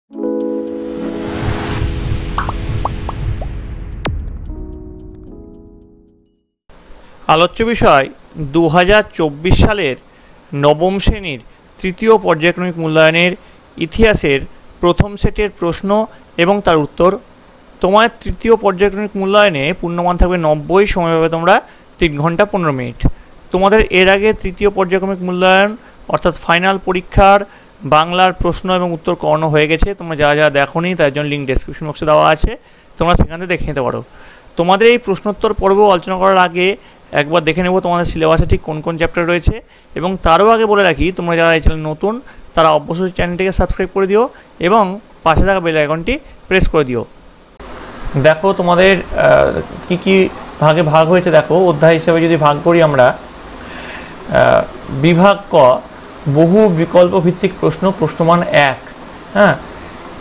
আলোচ্য বিষয় 2024 সালের নবম শ্রেণীর তৃতীয় পর্যায়ক্রমিক মূল্যায়নের ইতিহাসের প্রথম সেটের প্রশ্ন এবং তার উত্তর। তোমার তৃতীয় পর্যায়ক্রমিক মূল্যায়নে পূর্ণমান থাকবে 90, সময় পাবে তোমরা 3 ঘন্টা 15 মিনিট। তোমাদের এর আগে তৃতীয় পর্যায়ক্রমিক মূল্যায়ন অর্থাৎ ফাইনাল পরীক্ষার বাংলার প্রশ্ন এবং উত্তর করানো হয়ে গেছে। তোমরা যা যা দেখোনি তার জন্য লিঙ্ক ডেসক্রিপশন বক্সে দেওয়া আছে, তোমরা সেখান থেকে দেখে নিতে পারো। তোমাদের এই প্রশ্নোত্তর পর্ব আলোচনা করার আগে একবার দেখে নেব তোমাদের সিলেবাসে ঠিক কোন কোন চ্যাপ্টার রয়েছে, এবং তারও আগে বলে রাখি তোমরা যারা এই চ্যানেল নতুন তারা অবশ্যই চ্যানেলটিকে সাবস্ক্রাইব করে দিও এবং পাশে থাকা বেল আইকনটি প্রেস করে দিও। দেখো তোমাদের কি কি ভাগে ভাগ হয়েছে। দেখো অধ্যায় হিসেবে যদি ভাগ করি আমরা, বিভাগ ক বহু বিকল্প ভিত্তিক প্রশ্ন, প্রশ্নমান 1। হ্যাঁ,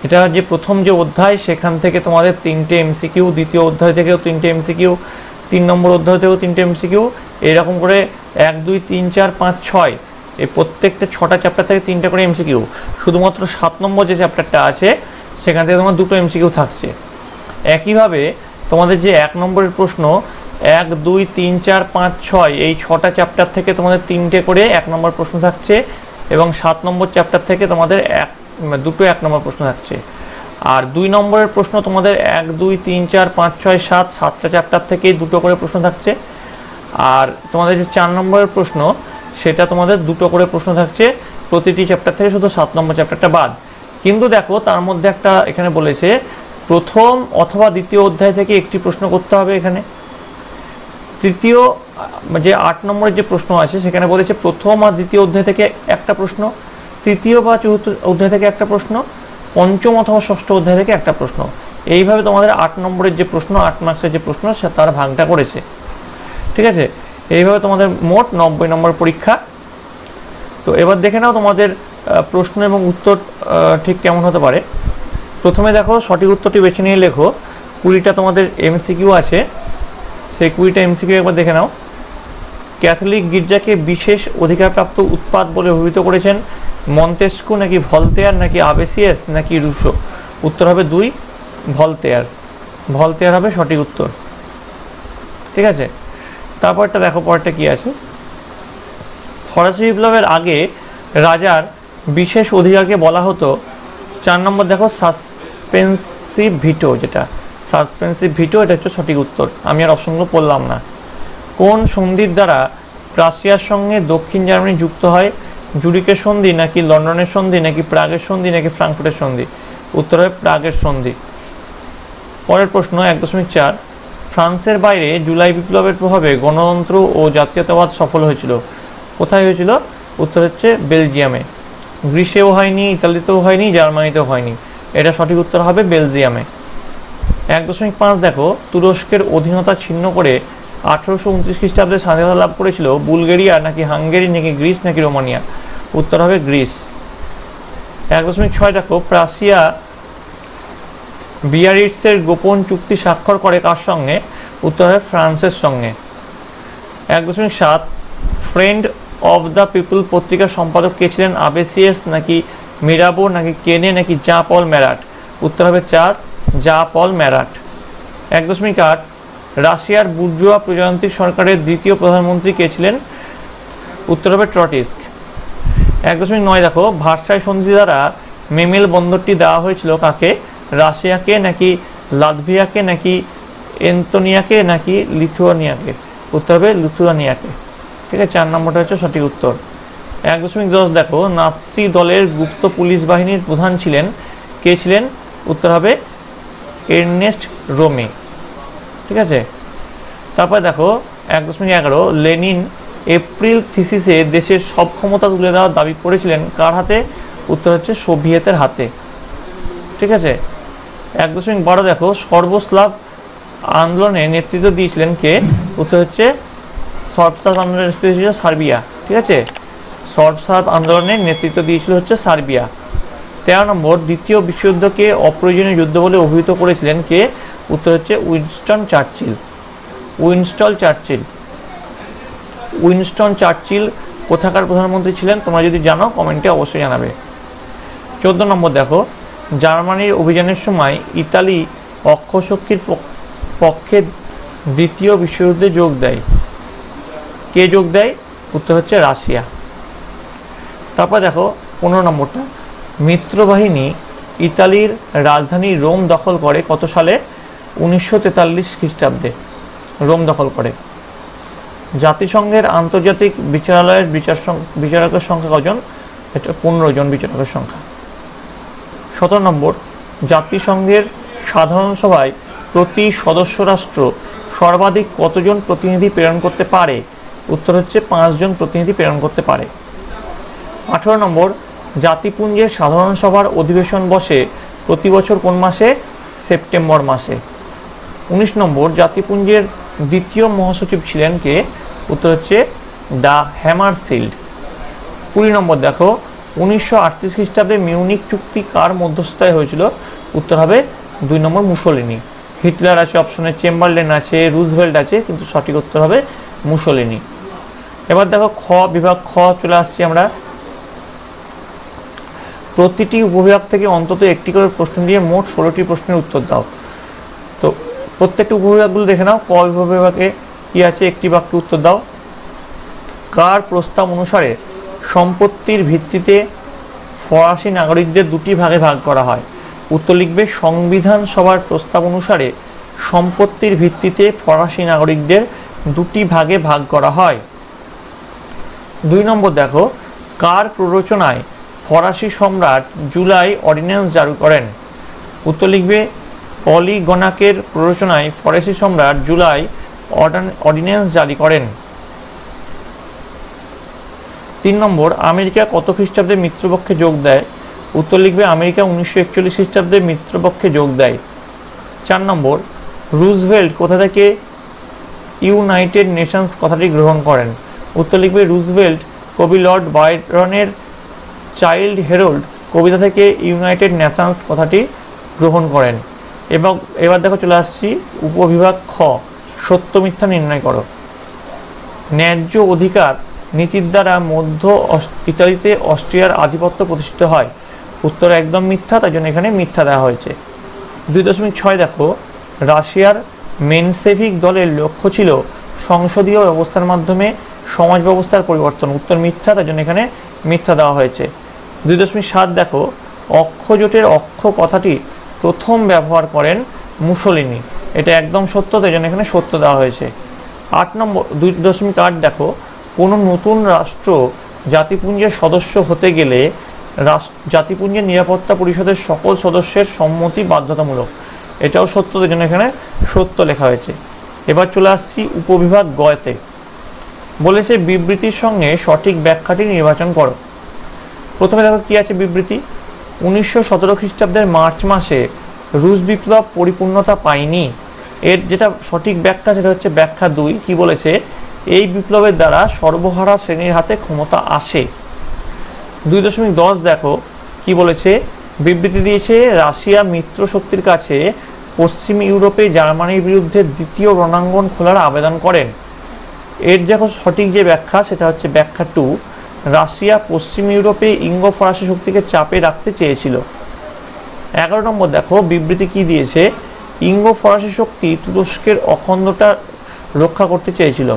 এটা যে প্রথম যে অধ্যায় সেখান থেকে তোমাদের 3টে এমসিকিউ, দ্বিতীয় অধ্যায় থেকেও 3টে এমসিকিউ, 3 নম্বর অধ্যায় থেকেও 3টে এমসিকিউ, এরকম করে 1, 2, 3, 4, 5, 6 এই প্রত্যেকটা 6টা চ্যাপ্টার থেকে 3টে করে এমসিকিউ। শুধুমাত্র 7 নম্বর যে চ্যাপ্টারটা আছে সেখান থেকে তোমার 2টো এমসিকিউ থাকছে। একইভাবে তোমাদের যে 1 নম্বরের প্রশ্ন 1, 2, 3, 4, 5, 6 এই 6টা চ্যাপ্টার থেকে তোমাদের 3টে করে 1 নম্বর প্রশ্ন থাকছে, এবং 7 নম্বর চ্যাপ্টার থেকে তোমাদের 2টো 1 নম্বর প্রশ্ন থাকছে। আর 2 নম্বরের প্রশ্ন তোমাদের 1, 2, 3, 4, 5, 6, 7টা চ্যাপ্টার থেকেই 2টো করে প্রশ্ন থাকছে। আর তোমাদের যে 4 নম্বরের প্রশ্ন সেটা তোমাদের 2টো করে প্রশ্ন থাকছে প্রতিটি চ্যাপ্টার থেকে, শুধু 7 নম্বর চ্যাপ্টারটা বাদ। কিন্তু দেখো তার মধ্যে একটা এখানে বলেছে প্রথম অথবা দ্বিতীয় অধ্যায় থেকে একটি প্রশ্ন করতে হবে। এখানে তৃতীয় যে 8 নম্বরের যে প্রশ্ন আছে সেখানে বলেছে প্রথম আর দ্বিতীয় অধ্যায় থেকে একটা প্রশ্ন, তৃতীয় বা চতুর্থ অধ্যায় থেকে একটা প্রশ্ন, পঞ্চম অথবা ষষ্ঠ অধ্যায় থেকে একটা প্রশ্ন। এইভাবে তোমাদের 8 নম্বরের যে প্রশ্ন, 8 মার্কসের যে প্রশ্ন তার ভাগটা করেছে। ঠিক আছে, এইভাবে তোমাদের মোট 90 নম্বর পরীক্ষা। তো এবার দেখে নাও তোমাদের প্রশ্ন এবং উত্তর ঠিক কেমন হতে পারে। প্রথমে দেখো সঠিক উত্তরটি বেছে নিয়ে লেখো। 20টা তোমাদের এমসিকিউ আছে, সেই 20টা এমসিকিউ একবার দেখে নাও। ক্যাথলিক গির্জাকে বিশেষ অধিকারপ্রাপ্ত উৎপাদ বলে অভিহিত করেছেন মন্তেস্কু, নাকি ভলতেয়ার, নাকি আবেসিয়াস, নাকি রুশো? উত্তর হবে 2, ভলতেয়ার। ভলতেয়ার হবে সঠিক উত্তর। ঠিক আছে, তারপরটা দেখো পরেরটা কি আছে। ফরাসি বিপ্লবের আগে রাজার বিশেষ অধিকারকে বলা হতো। 4 নম্বর দেখো সাসপেন্সিভ ভিটো, যেটা সাসপেন্সিভ ভিটো, এটা হচ্ছে সঠিক উত্তর। আমি আর অপশনগুলো পড়লাম না। কোন সন্ধির দ্বারা প্রাশিয়ার সঙ্গে দক্ষিণ জার্মানি যুক্ত হয়? জুরিকের সন্ধি, নাকি লন্ডনের সন্ধি, নাকি প্রাগের সন্ধি, নাকি ফ্রাঙ্কফুর্টের সন্ধি? উত্তর হবে প্রাগের সন্ধি। পরের প্রশ্ন 1.4, ফ্রান্সের বাইরে জুলাই বিপ্লবের প্রভাবে গণতন্ত্র ও জাতীয়তাবাদ সফল হয়েছিল। কোথায় হয়েছিল? উত্তর হচ্ছে বেলজিয়ামে। গ্রিসেও হয়নি, ইতালিতেও হয়নি, জার্মানিতেও হয়নি। এটা সঠিক উত্তর হবে বেলজিয়ামে। 1.5 দেখো, তুরস্কের অধীনতা ছিন্ন করে 1829 খ্রিস্টাব্দে স্বাধীনতা লাভ করেছিল বুলগেরিয়া, নাকি হাঙ্গেরি, নাকি গ্রিস, নাকি রোমানিয়া? উত্তর হবে গ্রিস। 1.6 দেখো, প্রাশিয়া বিয়ারিটসের গোপন চুক্তি স্বাক্ষর করে কার সঙ্গে? উত্তর হবে ফ্রান্সের সঙ্গে। 1.7 ফ্রেন্ড অফ দ্য পিপল পত্রিকার সম্পাদক কে ছিলেন? আবেসিয়াস, নাকি মিরাবো, নাকি কেনে, নাকি জা পল ম্যারাট? উত্তর হবে 4, জা পল ম্যারাট। 1.8 রাশিয়ার বুর্জোয়া প্রজাতান্ত্রিক সরকারের দ্বিতীয় প্রধানমন্ত্রী কে ছিলেন? উত্তর হবে ট্রটিস্ক। 1.9 দেখো, ভার্সাই সন্ধি দ্বারা মেমেল বন্দরটি দেওয়া হয়েছিল কাকে? রাশিয়াকে, নাকি লাতভিয়াকে, নাকি এস্তোনিয়াকে, নাকি লিথুয়ানিয়াকে? উত্তর হবে লিথুয়ানিয়াকে। ঠিক আছে, 4 নম্বরটা হচ্ছে সঠিক উত্তর। 1.10 দেখো, নাৎসি দলের গুপ্ত পুলিশ বাহিনীর প্রধান ছিলেন কে ছিলেন? উত্তর হবে এর্নেস্ট রোমে। ঠিক আছে, তারপরে দেখো 1.11 লেনিন এপ্রিল থিসিসে দেশের সব ক্ষমতা তুলে দেওয়ার দাবি করেছিলেন কার হাতে? উত্তর হচ্ছে সোভিয়েতের হাতে। ঠিক আছে, 1.12 দেখো, সর্বস্লাভ আন্দোলনে নেতৃত্ব দিয়েছিলেন কে? উত্তর হচ্ছে সর্বস্লাভ আন্দোলনের নেতৃত্ব দিয়েছিল সার্বিয়া। ঠিক আছে, সর্বস্লাভ আন্দোলনের নেতৃত্ব দিয়েছিল হচ্ছে সার্বিয়া। 13 নম্বর, দ্বিতীয় বিশ্বযুদ্ধকে অপ্রয়োজনীয় যুদ্ধ বলে অভিহিত করেছিলেন কে? উত্তর হচ্ছে উইনস্টন চার্চিল। উইনস্টন চার্চিল কোথাকার প্রধানমন্ত্রী ছিলেন? তোমরা যদি জানো কমেন্টে অবশ্যই জানাবে। 14 নম্বর দেখো, জার্মানির অভিযানের সময় ইতালি অক্ষশক্তির পক্ষে দ্বিতীয় বিশ্বযুদ্ধে যোগ দেয়? কে যোগ দেয়? উত্তর হচ্ছে রাশিয়া। তারপর দেখো 15 নম্বরটা, মিত্রবাহিনী ইতালির রাজধানী রোম দখল করে কত সালে? 1943 খ্রিস্টাব্দে রোম দখল করে। জাতিসংঘের আন্তর্জাতিক বিচারালয়ের বিচারকের সংখ্যা কজন? এটা 15 জন বিচারকের সংখ্যা। 17 নম্বর, জাতিসংঘের সাধারণ সভায় প্রতি সদস্য রাষ্ট্র সর্বাধিক কতজন প্রতিনিধি প্রেরণ করতে পারে? উত্তর হচ্ছে 5 জন প্রতিনিধি প্রেরণ করতে পারে। 18 নম্বর, জাতিপুঞ্জের সাধারণ সভার অধিবেশন বসে প্রতি বছর কোন মাসে? সেপ্টেম্বর মাসে। 19 নম্বর, জাতিপুঞ্জের দ্বিতীয় মহাসচিব ছিলেন কে? উত্তর হচ্ছে দ্য হ্যামারশিল্ড। 20 নম্বর দেখো, 1938 খ্রিস্টাব্দে মিউনিক চুক্তি কার মধ্যস্থতায় হয়েছিল? উত্তর হবে 2 নম্বর মুসোলিনি। হিটলার আছে অপশনে, চেম্বারলেন আছে, রুজভেল্ট আছে, কিন্তু সঠিক উত্তর হবে মুসোলিনি। এবার দেখো বিভাগ খ চলে আসছি আমরা। প্রতিটি উপবিভাগ থেকে অন্তত একটি করে প্রশ্ন দিয়ে মোট 16টি প্রশ্নের উত্তর দাও। তো প্রত্যেকটি উপবিভাগগুলো দেখে নাও। ক বিভাগে কি আছে? একটি বাক্যে উত্তর দাও। কার প্রস্তাব অনুসারে সম্পত্তির ভিত্তিতে ফরাসি নাগরিকদের 2টি ভাগে ভাগ করা হয়? উত্তর লিখবে সংবিধান সভার প্রস্তাব অনুসারে সম্পত্তির ভিত্তিতে ফরাসি নাগরিকদের 2টি ভাগে ভাগ করা হয়। 2 নম্বর দেখো, কার প্ররোচনায় ফরাসি সম্রাট জুলাই অর্ডিন্যান্স জারি করেন? উত্তর লিখবে পলিগনাকের প্ররোচনায় ফরাসি সম্রাট জুলাই অর্ডিন্যান্স জারি করেন। 3 নম্বর, আমেরিকা কত খ্রিস্টাব্দে মিত্রপক্ষে যোগ দেয়? উত্তর লিখবে আমেরিকা 1941 খ্রিস্টাব্দে মিত্রপক্ষে যোগ দেয়। 4 নম্বর, রুজভেল্ট কোথা থেকে ইউনাইটেড নেশনস কথাটি গ্রহণ করেন? উত্তর লিখবে রুজভেল্ট কবি লর্ড বাইরনের চাইল্ড হেরল্ড কবিতা থেকে ইউনাইটেড নেশনস কথাটি গ্রহণ করেন। এবার দেখো চলে আসছি উপবিভাগ খ, সত্য মিথ্যা নির্ণয় করো। ন্যায্য অধিকার নীতির দ্বারা মধ্য ইতালিতে অস্ট্রিয়ার আধিপত্য প্রতিষ্ঠিত হয়। উত্তর একদম মিথ্যা, তাই জন্য এখানে মিথ্যা দেওয়া হয়েছে। 2.6 দেখো, রাশিয়ার মেনসেভিক দলের লক্ষ্য ছিল সংসদীয় ব্যবস্থার মাধ্যমে সমাজ ব্যবস্থার পরিবর্তন। উত্তর মিথ্যা, তাই জন্য এখানে মিথ্যা দেওয়া হয়েছে। 2.7 দেখো, অক্ষজোটের অক্ষ কথাটি প্রথম ব্যবহার করেন মুসোলিনি। এটা একদম সত্য, তাই জন্য এখানে সত্য দেওয়া হয়েছে। 8 নম্বর 2.8 দেখো, কোনো নতুন রাষ্ট্র জাতিপুঞ্জের সদস্য হতে গেলে জাতিপুঞ্জের নিরাপত্তা পরিষদের সকল সদস্যের সম্মতি বাধ্যতামূলক। এটাও সত্য, তাই জন্য এখানে সত্য লেখা হয়েছে। এবার চলে আসছি উপবিভাগ গতে। বলেছে বিবৃতির সঙ্গে সঠিক ব্যাখ্যাটি নির্বাচন করো। প্রথমে দেখো কি আছে বিবৃতি। 1917 খ্রিস্টাব্দের মার্চ মাসে রুশ বিপ্লব পরিপূর্ণতা পায়নি। এর যেটা সঠিক ব্যাখ্যা সেটা হচ্ছে ব্যাখ্যা 2। কি বলেছে? এই বিপ্লবের দ্বারা সর্বহারা শ্রেণীর হাতে ক্ষমতা আসে। 2.10 দেখো কি বলেছে। বিবৃতি দিয়েছে রাশিয়া মিত্র শক্তির কাছে পশ্চিম ইউরোপে জার্মানির বিরুদ্ধে দ্বিতীয় রণাঙ্গন খোলার আবেদন করেন। এর দেখো সঠিক যে ব্যাখ্যা সেটা হচ্ছে ব্যাখ্যা 2। রাশিয়া পশ্চিম ইউরোপে ইঙ্গো ফরাসি শক্তিকে চাপে রাখতে চেয়েছিল। 11 নম্বর দেখো বিবৃতি কি দিয়েছে। ইঙ্গো ফরাসি শক্তি তুরস্কের অখণ্ডতা রক্ষা করতে চেয়েছিল।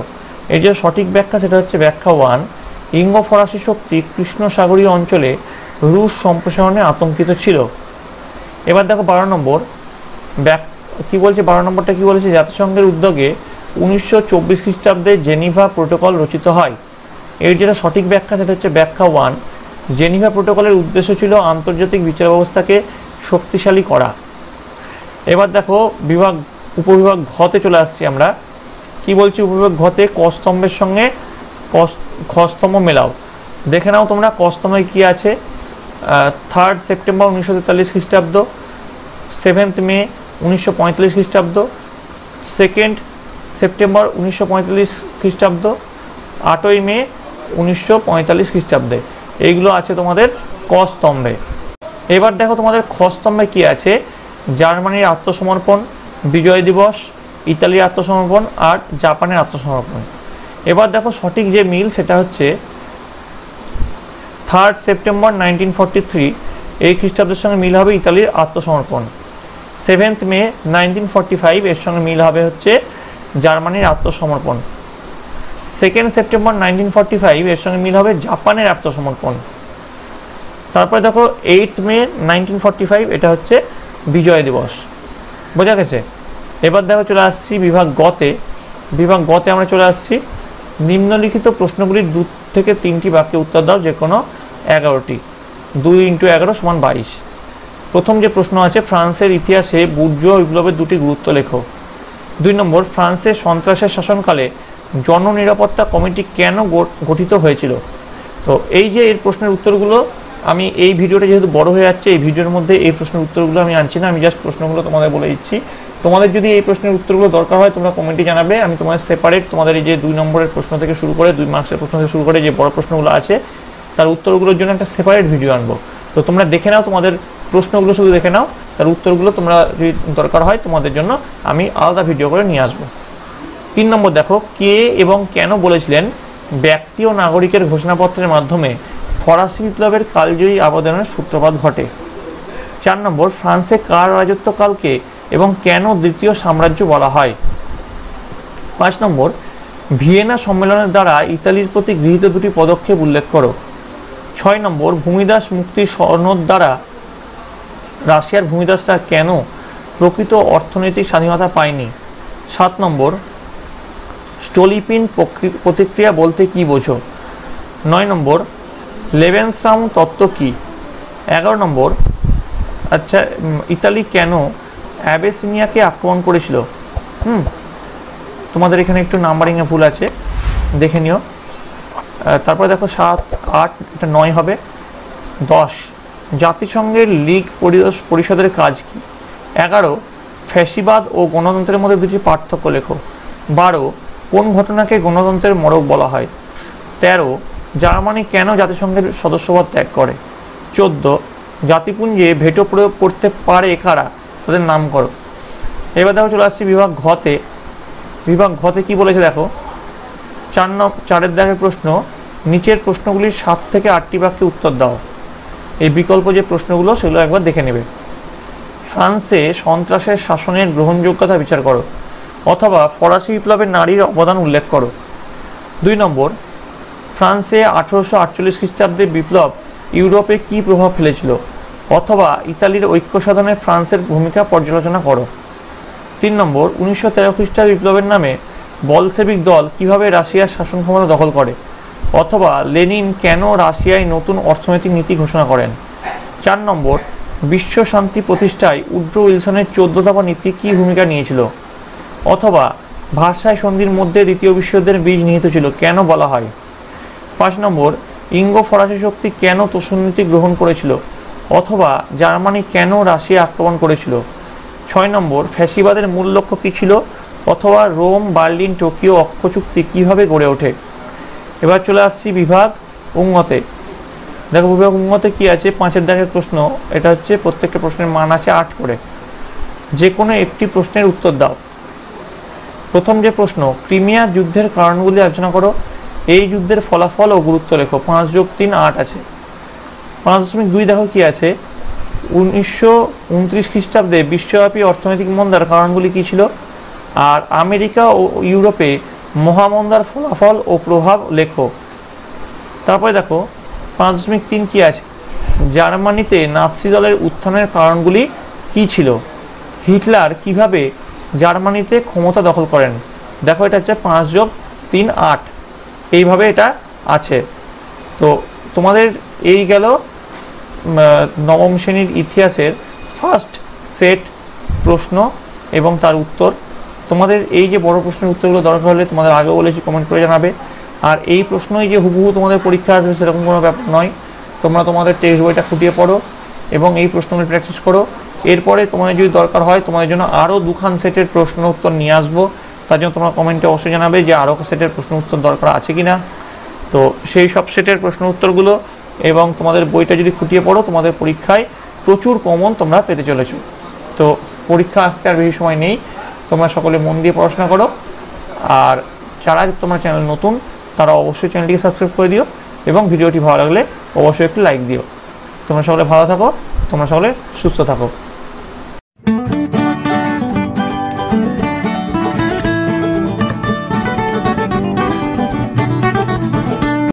এর যে সঠিক ব্যাখ্যা সেটা হচ্ছে ব্যাখ্যা 1। ইঙ্গো ফরাসি শক্তি কৃষ্ণ সাগরীয় অঞ্চলে রুশ সম্প্রসারণে আতঙ্কিত ছিল। এবার দেখো 12 নম্বর কি বলছে। 12 নম্বরটা কি বলেছে? জাতিসংঘের উদ্যোগে 1924 খ্রিস্টাব্দে জেনিভা প্রোটোকল রচিত হয়। এর যেটা সঠিক ব্যাখ্যা সেটা হচ্ছে ব্যাখ্যা 1। জেনিভা প্রোটোকলের উদ্দেশ্য ছিল আন্তর্জাতিক বিচার ব্যবস্থাকে শক্তিশালী করা। এবার দেখো উপবিভাগ ঘতে চলে আসছি আমরা। কি বলছি উপবিভাগ ঘতে? ক স্তম্ভের সঙ্গে খ স্তম্ভ মেলাও। দেখে নাও তোমরা ক স্তম্ভে কি আছে। 3 সেপ্টেম্বর 1943 খ্রিস্টাব্দ, 7 মে 1945 খ্রিস্টাব্দ, 2 সেপ্টেম্বর 1945 খ্রিস্টাব্দ, 8 মে 1945 খ্রিস্টাব্দে। এইগুলো আছে তোমাদের ক স্তম্ভে। এবার দেখো তোমাদের খ স্তম্ভে কি আছে। জার্মানির আত্মসমর্পণ, বিজয় দিবস, ইতালির আত্মসমর্পণ আর জাপানের আত্মসমর্পণ। এবার দেখো সঠিক যে মিল সেটা হচ্ছে 3 সেপ্টেম্বর 1943 এই খ্রিস্টাব্দের সঙ্গে মিল হবে ইতালির আত্মসমর্পণ। 7th মে 1945 এর সঙ্গে মিল হবে হচ্ছে জার্মানির আত্মসমর্পণ। 2nd সেপ্টেম্বর 1945 এর সঙ্গে মিল হবে জাপানের আত্মসমর্পণ। তারপরে দেখো 8th মে 1945 এটা হচ্ছে বিজয় দিবস। বোঝা গেছে? এবার দেখো চলে আসছি বিভাগ গতে। বিভাগ গতে আমরা চলে আসছি, নিম্নলিখিত প্রশ্নগুলির 2 থেকে 3টি বাক্যে উত্তর দাও, যে কোনো 11টি। 2 × 11 = 22। প্রথম যে প্রশ্ন আছে, ফ্রান্সের ইতিহাসে বুর্জোয়া বিপ্লবের 2টি গুরুত্ব লেখো। 2 নম্বর, ফ্রান্সের সন্ত্রাসের শাসনকালে জননিরাপত্তা কমিটি কেন গঠিত হয়েছিল? তো এই যে এর প্রশ্নের উত্তরগুলো, আমি এই ভিডিওটা যেহেতু বড় হয়ে যাচ্ছে, এই ভিডিওর মধ্যে এই প্রশ্নের উত্তরগুলো আমি আনছি না, আমি জাস্ট প্রশ্নগুলো তোমাদের বলে দিচ্ছি। তোমাদের যদি এই প্রশ্নের উত্তরগুলো দরকার হয় তোমরা কমেন্টে জানাবে, আমি তোমাদের সেপারেট তোমাদের এই যে 2 নম্বরের প্রশ্ন থেকে শুরু করে 2 মার্কসের প্রশ্ন থেকে শুরু করে যে বড় প্রশ্নগুলো আছে তার উত্তরগুলোর জন্য একটা সেপারেট ভিডিও আনবো। তো তোমরা দেখে নাও, তোমাদের প্রশ্নগুলো শুধু দেখে নাও, তার উত্তরগুলো তোমরা যদি দরকার হয় তোমাদের জন্য আমি আলাদা ভিডিও করে নিয়ে আসবো। 3 নম্বর দেখো, কে এবং কেন বলেছিলেন ব্যক্তি ও নাগরিকের ঘোষণাপত্রের মাধ্যমে ফরাসি বিপ্লবের কালজয়ী আবেদনের সূত্রপাত ঘটে? 4 নম্বর, ফ্রান্সে কার রাজত্বকালকে এবং কেন দ্বিতীয় সাম্রাজ্য বলা হয়? 5 নম্বর, ভিয়েনা সম্মেলনের দ্বারা ইতালির প্রতি গৃহীত 2টি পদক্ষেপ উল্লেখ করো। 6 নম্বর, ভূমিদাস মুক্তি সনদ দ্বারা রাশিয়ার ভূমিদাসরা কেন প্রকৃত অর্থনৈতিক স্বাধীনতা পায়নি? 7 নম্বর, স্টোলিপিন প্রতিক্রিয়া বলতে কি বোঝো? 9 নম্বর, লেবেনসাউম তত্ত্ব কি? 11 নম্বর, আচ্ছা, ইতালি কেন অ্যাবেসিনিয়াকে আক্রমণ করেছিল? তোমাদের এখানে একটু নাম্বারিংয়ে ভুল আছে, দেখে নিও। তারপরে দেখো 7, 8, এটা 9 হবে। 10, জাতিসংঘের লীগ পরিষদের কাজ কি? 11, ফ্যাসিবাদ ও গণতন্ত্রের মধ্যে 2টি পার্থক্য লেখো। 12, কোন ঘটনাকে গণতন্ত্রের মড়ক বলা হয়? 13, জার্মানি কেন জাতিসংঘের সদস্যপদ ত্যাগ করে? 14, জাতিপুঞ্জে ভেটো প্রয়োগ করতে পারে কারা, তাদের নাম করো। এবার দেখো চলে আসছি বিভাগ ঘতে। বিভাগ ঘতে কি বলেছে দেখো, 4-এর দাগের প্রশ্ন, নিচের প্রশ্নগুলির 7 থেকে 8টি বাক্যে উত্তর দাও। এই বিকল্প যে প্রশ্নগুলো সেগুলো একবার দেখে নেবে। ফ্রান্সে সন্ত্রাসের শাসনের গ্রহণযোগ্যতা বিচার করো, অথবা ফরাসি বিপ্লবে নারীর অবদান উল্লেখ করো। 2 নম্বর, ফ্রান্সে 1848 খ্রিস্টাব্দে বিপ্লব ইউরোপে কি প্রভাব ফেলেছিল, অথবা ইতালির ঐক্য সাধনে ফ্রান্সের ভূমিকা পর্যালোচনা করো। 3 নম্বর, 1913 খ্রিস্টাব্দে বিপ্লবের নামে বলশেভিক দল কিভাবে রাশিয়ার শাসন ক্ষমতা দখল করে, অথবা লেনিন কেন রাশিয়ায় নতুন অর্থনৈতিক নীতি ঘোষণা করেন। 4 নম্বর, বিশ্ব শান্তি প্রতিষ্ঠায় উড্রো উইলসনের 14 দফা নীতি কী ভূমিকা নিয়েছিল, অথবা ভার্সাই সন্ধির মধ্যে দ্বিতীয় বিশ্বযুদ্ধের বীজ নিহিত ছিল, কেন বলা হয়। 5 নম্বর, ইঙ্গো ফরাসি শক্তি কেন তোষণ নীতি গ্রহণ করেছিল, অথবা জার্মানি কেন রাশিয়া আক্রমণ করেছিল। 6 নম্বর, ফ্যাসিবাদের মূল লক্ষ্য কী ছিল, অথবা রোম, বার্লিন, টোকিও অক্ষ চুক্তি কীভাবে গড়ে ওঠে। এবার চলে আসছি বিভাগ উঙ্গতে। দেখো বিভাগ উঙ্গতে কি আছে, 5-এর দাগের প্রশ্ন, এটা হচ্ছে প্রত্যেকটা প্রশ্নের মান আছে 8 করে। যে কোনো একটি প্রশ্নের উত্তর দাও। প্রথম যে প্রশ্ন, ক্রিমিয়া যুদ্ধের কারণগুলি আলোচনা করো, এই যুদ্ধের ফলাফল ও গুরুত্ব লেখো। 5 + 3 8 আছে। 5.2 দেখো কি আছে, 1929 খ্রিস্টাব্দে বিশ্বব্যাপী অর্থনৈতিক মন্দার কারণগুলি কী ছিল, আর আমেরিকা ও ইউরোপে মহামন্দার ফলাফল ও প্রভাব লেখো। তারপরে দেখো 5.3 কি আছে, জার্মানিতে নাৎসি দলের উত্থানের কারণগুলি কি ছিল, হিটলার কিভাবে জার্মানিতে ক্ষমতা দখল করেন। দেখো এটা হচ্ছে 5 + 3 8, এইভাবে এটা আছে। তো তোমাদের এই গেল নবম শ্রেণীর ইতিহাসের ফার্স্ট সেট প্রশ্ন এবং তার উত্তর। তোমাদের এই যে বড় প্রশ্নের উত্তরগুলো দরকার হলে তোমাদের আগেও বলেছি কমেন্ট করে জানাবে। আর এই প্রশ্নই যে হুবহু তোমাদের পরীক্ষা আসবে সেরকম কোনো ব্যাপার নয়, তোমরা তোমাদের টেক্সট বইটা খুঁটিয়ে পড়ো এবং এই প্রশ্নগুলো প্র্যাকটিস করো। এরপরে তোমাদের যদি দরকার হয় তোমাদের জন্য আরও 2খান সেটের প্রশ্ন উত্তর নিয়ে আসবো, তার জন্য তোমরা কমেন্টে অবশ্যই জানাবে যে আরও সেটের প্রশ্ন উত্তর দরকার আছে কি না। তো সেই সব সেটের প্রশ্ন উত্তরগুলো এবং তোমাদের বইটা যদি খুঁটিয়ে পড়ো তোমাদের পরীক্ষায় প্রচুর কমন তোমরা পেতে চলেছো। তো পরীক্ষা আসতে আর বেশি সময় নেই, তোমরা সকলে মন দিয়ে পড়াশোনা করো। আর যারা তোমার চ্যানেল নতুন তারা অবশ্যই চ্যানেলটিকে সাবস্ক্রাইব করে দিও এবং ভিডিওটি ভালো লাগলে অবশ্যই একটু লাইক দিও। তোমরা সকলে ভালো থাকো। তোমরা সকলে সুস্থ থাকো।